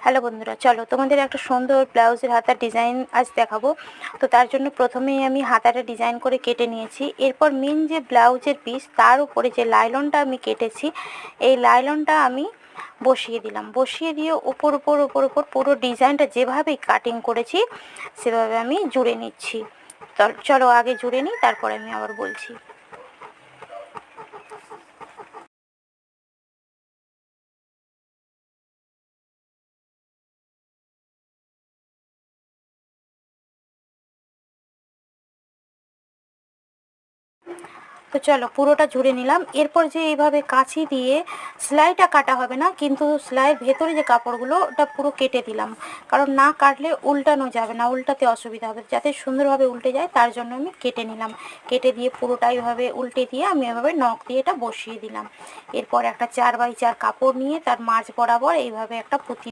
Hello বন্ধুরা, চলো তোমাদের একটা সুন্দর ব্লাউজের হাতার ডিজাইন আজ দেখাবো। তো তার জন্য প্রথমেই আমি হাতাটা ডিজাইন করে কেটে নিয়েছি। এরপর মেন যে ব্লাউজের পিস তার উপরে যে লাইলনটা আমি কেটেছি, এই লাইলনটা আমি বসিয়ে দিলাম। বসিয়ে দিয়ে উপর পুরো ডিজাইনটা যেভাবে কাটিং করেছি সেভাবে আমি জুড়ে নিচ্ছি। চলো আগে জুড়ে নিই, তারপরে আমি আবার বলছি। তো চলো পুরোটা জুড়ে নিলাম। এরপর যে এইভাবে কাঁচি দিয়ে সেলাইটা কাটা হবে না, কিন্তু সেলাইয়ের ভেতরে যে কাপড়গুলো ওটা পুরো কেটে দিলাম, কারণ না কাটলে উল্টানো যাবে না, উল্টাতে অসুবিধা হবে। যাতে সুন্দরভাবে উল্টে যায় তার জন্য আমি কেটে নিলাম। কেটে দিয়ে পুরোটা এইভাবে উল্টে দিয়ে আমি এভাবে নখ দিয়ে এটা বসিয়ে দিলাম। এরপর একটা 4x4 কাপড় নিয়ে তার মাঝ বরাবর এইভাবে একটা পুঁতি